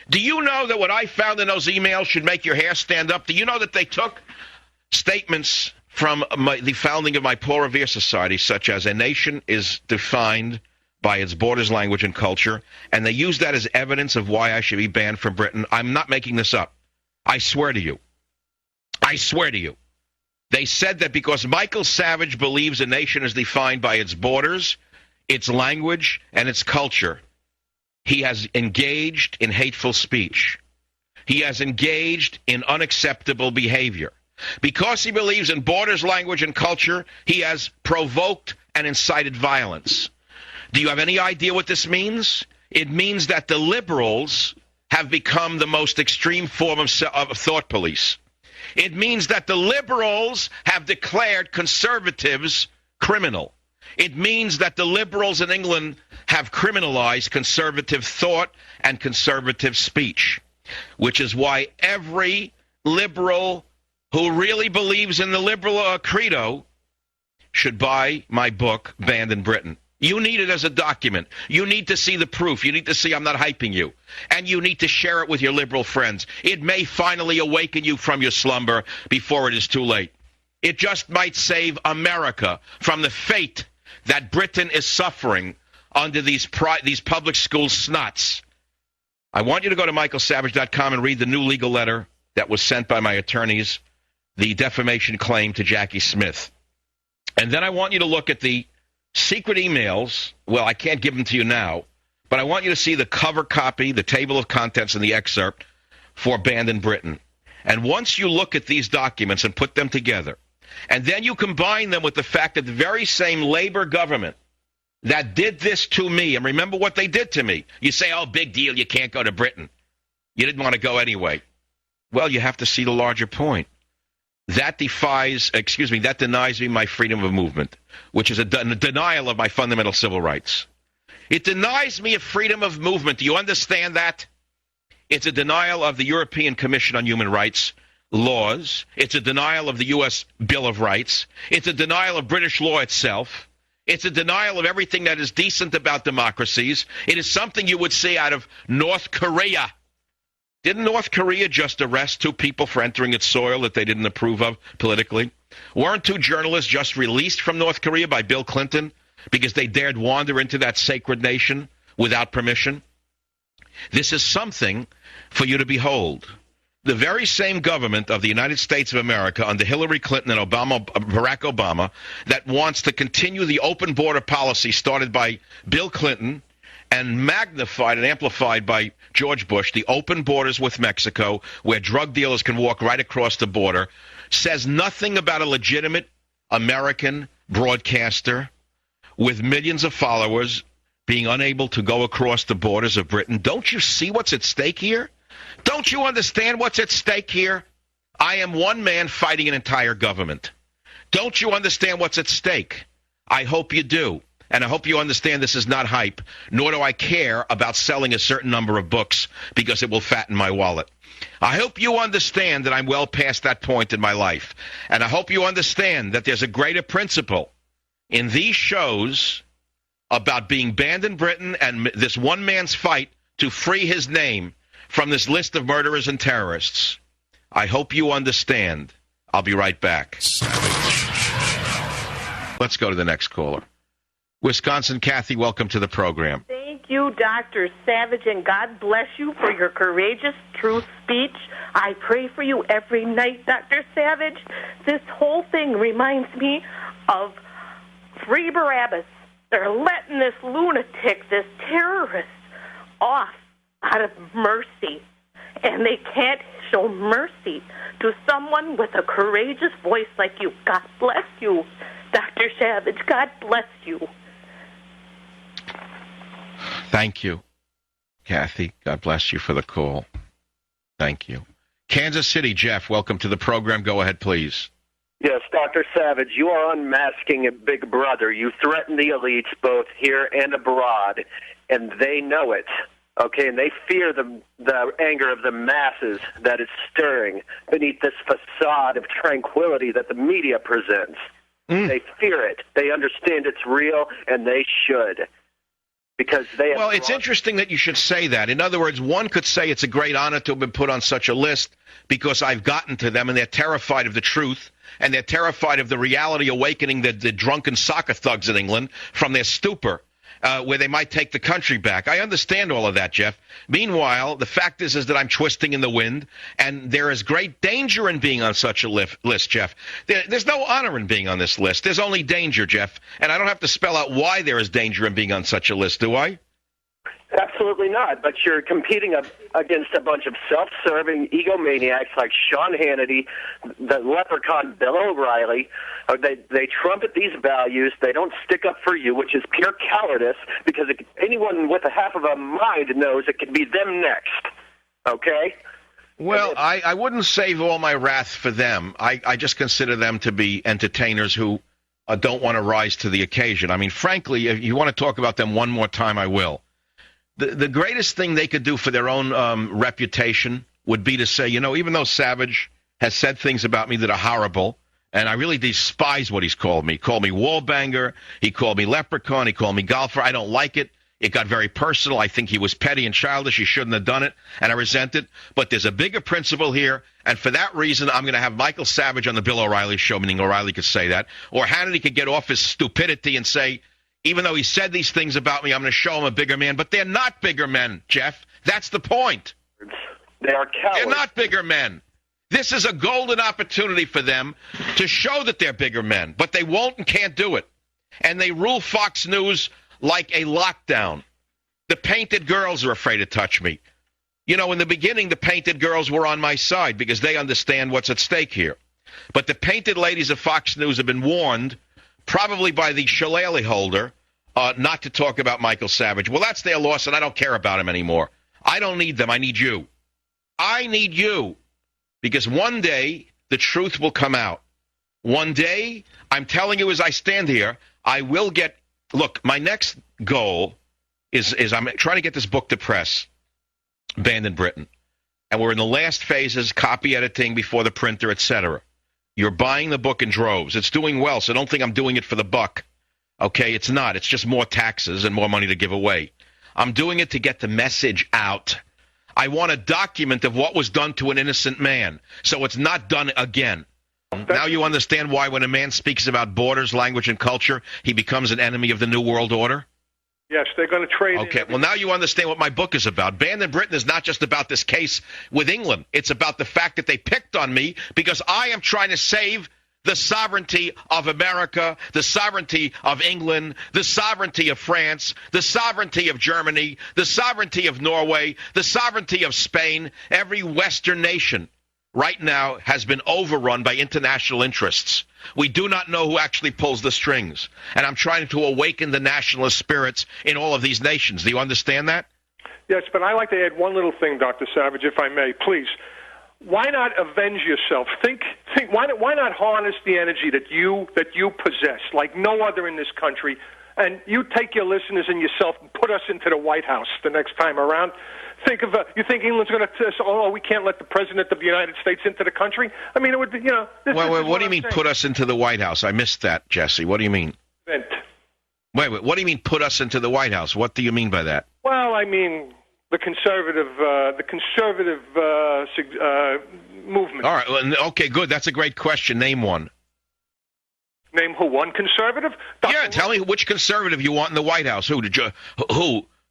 Do you know that what I found in those emails should make your hair stand up? Do you know that they took statements from the founding of my Paul Revere Society, such as a nation is defined by its borders, language, and culture, and they use that as evidence of why I should be banned from Britain? I'm not making this up. I swear to you. I swear to you. They said that because Michael Savage believes a nation is defined by its borders, its language, and its culture, he has engaged in hateful speech. He has engaged in unacceptable behavior. Because he believes in borders, language, and culture, he has provoked and incited violence. Do you have any idea what this means? It means that the liberals have become the most extreme form of thought police. It means that the liberals have declared conservatives criminal. It means that the liberals in England have criminalized conservative thought and conservative speech, which is why every liberal who really believes in the liberal credo should buy my book, Banned in Britain. You need it as a document. You need to see the proof. You need to see I'm not hyping you. And you need to share it with your liberal friends. It may finally awaken you from your slumber before it is too late. It just might save America from the fate that Britain is suffering under these public school snots. I want you to go to michaelsavage.com and read the new legal letter that was sent by my attorneys, the defamation claim to Jackie Smith. And then I want you to look at the secret emails. Well, I can't give them to you now, but I want you to see the cover copy, the table of contents, and the excerpt for Banned in Britain. And once you look at these documents and put them together, and then you combine them with the fact that the very same labor government that did this to me, and remember what they did to me. You say, oh, big deal, you can't go to Britain. You didn't want to go anyway. Well, you have to see the larger point. That denies me my freedom of movement, which is a denial of my fundamental civil rights. It denies me a freedom of movement. Do you understand that? It's a denial of the European Commission on Human Rights laws. It's a denial of the U.S. Bill of Rights. It's a denial of British law itself. It's a denial of everything that is decent about democracies. It is something you would see out of North Korea. Didn't North Korea just arrest 2 people for entering its soil that they didn't approve of politically? Weren't 2 journalists just released from North Korea by Bill Clinton because they dared wander into that sacred nation without permission? This is something for you to behold. The very same government of the United States of America under Hillary Clinton and Barack Obama that wants to continue the open border policy started by Bill Clinton and magnified and amplified by George Bush, the open borders with Mexico, where drug dealers can walk right across the border, says nothing about a legitimate American broadcaster with millions of followers being unable to go across the borders of Britain. Don't you see what's at stake here? Don't you understand what's at stake here? I am one man fighting an entire government. Don't you understand what's at stake? I hope you do. And I hope you understand this is not hype, nor do I care about selling a certain number of books because it will fatten my wallet. I hope you understand that I'm well past that point in my life. And I hope you understand that there's a greater principle in these shows about being banned in Britain and this one man's fight to free his name from this list of murderers and terrorists. I hope you understand. I'll be right back. Let's go to the next caller. Wisconsin, Kathy, welcome to the program. Thank you, Dr. Savage, and God bless you for your courageous truth speech. I pray for you every night, Dr. Savage. This whole thing reminds me of Free Barabbas. They're letting this lunatic, this terrorist, off out of mercy. And they can't show mercy to someone with a courageous voice like you. God bless you, Dr. Savage. God bless you. Thank you, Kathy. God bless you for the call. Thank you. Kansas City, Jeff, welcome to the program. Go ahead, please. Yes, Dr. Savage, you are unmasking a big brother. You threaten the elites both here and abroad, and they know it. Okay, and they fear the anger of the masses that is stirring beneath this facade of tranquility that the media presents. They fear it. They understand it's real, and they should. because they have Well, it's interesting that you should say that. In other words, one could say it's a great honor to have been put on such a list because I've gotten to them and they're terrified of the truth and they're terrified of the reality awakening the drunken soccer thugs in England from their stupor, where they might take the country back. I understand all of that, Jeff. Meanwhile, the fact is that I'm twisting in the wind, and there is great danger in being on such a list, Jeff. There's no honor in being on this list. There's only danger, Jeff. And I don't have to spell out why there is danger in being on such a list, do I? Absolutely not. But you're competing against a bunch of self-serving egomaniacs like Sean Hannity, the leprechaun Bill O'Reilly. They trumpet these values. They don't stick up for you, which is pure cowardice, because anyone with a half of a mind knows it could be them next. Okay? Well, I wouldn't save all my wrath for them. I just consider them to be entertainers who don't want to rise to the occasion. I mean, frankly, if you want to talk about them one more time, I will. The greatest thing they could do for their own reputation would be to say, even though Savage has said things about me that are horrible, and I really despise what he's called me. He called me wallbanger. He called me leprechaun. He called me golfer. I don't like it. It got very personal. I think he was petty and childish. He shouldn't have done it, and I resent it. But there's a bigger principle here, and for that reason, I'm going to have Michael Savage on the Bill O'Reilly show, meaning O'Reilly could say that, or Hannity could get off his stupidity and say, even though he said these things about me, I'm going to show him a bigger man. But they're not bigger men, Jeff. That's the point. They are cowards. They're not bigger men. This is a golden opportunity for them to show that they're bigger men. But they won't and can't do it. And they rule Fox News like a lockdown. The painted girls are afraid to touch me. In the beginning, the painted girls were on my side because they understand what's at stake here. But the painted ladies of Fox News have been warned, probably by the shillelagh holder, not to talk about Michael Savage. Well, that's their loss, and I don't care about him anymore. I don't need them. I need you. I need you. Because one day, the truth will come out. One day, I'm telling you as I stand here, I will get... Look, my next goal is I'm trying to get this book to press, Banned in Britain. And we're in the last phases, copy editing before the printer, etc. You're buying the book in droves. It's doing well, so don't think I'm doing it for the buck. Okay, it's not. It's just more taxes and more money to give away. I'm doing it to get the message out. I want a document of what was done to an innocent man, so it's not done again. Now you understand why when a man speaks about borders, language, and culture, he becomes an enemy of the New World Order? Yes, they're going to trade. Okay, well, now you understand what my book is about. Banned in Britain is not just about this case with England. It's about the fact that they picked on me because I am trying to save the sovereignty of America, the sovereignty of England, the sovereignty of France, the sovereignty of Germany, the sovereignty of Norway, the sovereignty of Spain. Every Western nation right now has been overrun by international interests. We do not know who actually pulls the strings. And I'm trying to awaken the nationalist spirits in all of these nations. Do you understand that? Yes, but I'd like to add one little thing, Dr. Savage, if I may, please. Why not avenge yourself? Think. Why not harness the energy that you possess, like no other in this country, and you take your listeners and yourself and put us into the White House the next time around. Think of you think England's going to say, oh, we can't let the president of the United States into the country? I mean, it would be, what do you mean put us into the White House? I missed that, Jesse. What do you mean? Wait, what do you mean put us into the White House? What do you mean by that? Well, I mean the conservative movement. All right. Okay, good. That's a great question. Name one. Name who? One conservative? Yeah, tell me which conservative you want in the White House. Who?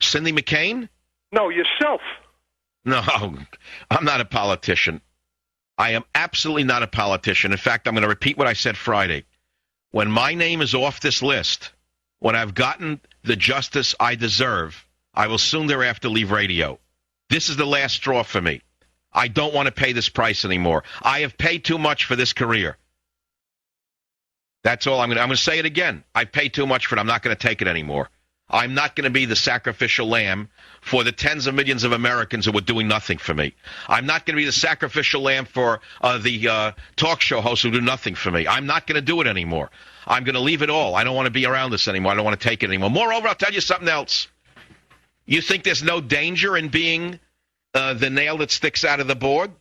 Cindy McCain? No, yourself. No, I'm not a politician. I am absolutely not a politician. In fact, I'm going to repeat what I said Friday. When my name is off this list, when I've gotten the justice I deserve, I will soon thereafter leave radio. This is the last straw for me. I don't want to pay this price anymore. I have paid too much for this career. That's all I'm going to say it again. I paid too much for it. I'm not going to take it anymore. I'm not going to be the sacrificial lamb for the tens of millions of Americans who are doing nothing for me. I'm not going to be the sacrificial lamb for the talk show hosts who do nothing for me. I'm not going to do it anymore. I'm going to leave it all. I don't want to be around this anymore. I don't want to take it anymore. Moreover, I'll tell you something else. You think there's no danger in being the nail that sticks out of the board?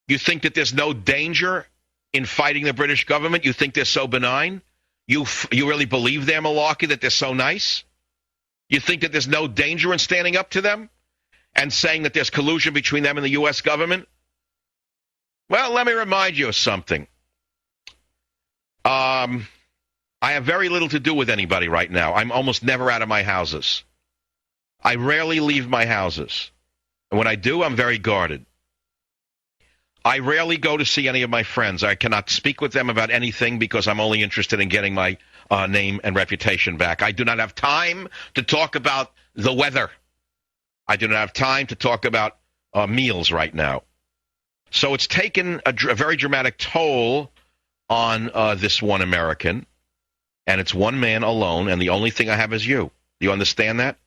You think that there's no danger in fighting the British government? You think they're so benign? You really believe they're malarkey, that they're so nice? You think that there's no danger in standing up to them and saying that there's collusion between them and the U.S. government? Well, let me remind you of something. I have very little to do with anybody right now. I'm almost never out of my houses. I rarely leave my houses. And when I do, I'm very guarded. I rarely go to see any of my friends. I cannot speak with them about anything because I'm only interested in getting my name and reputation back. I do not have time to talk about the weather. I do not have time to talk about meals right now. So it's taken a very dramatic toll on this one American, and it's one man alone, and the only thing I have is you. Do you understand that?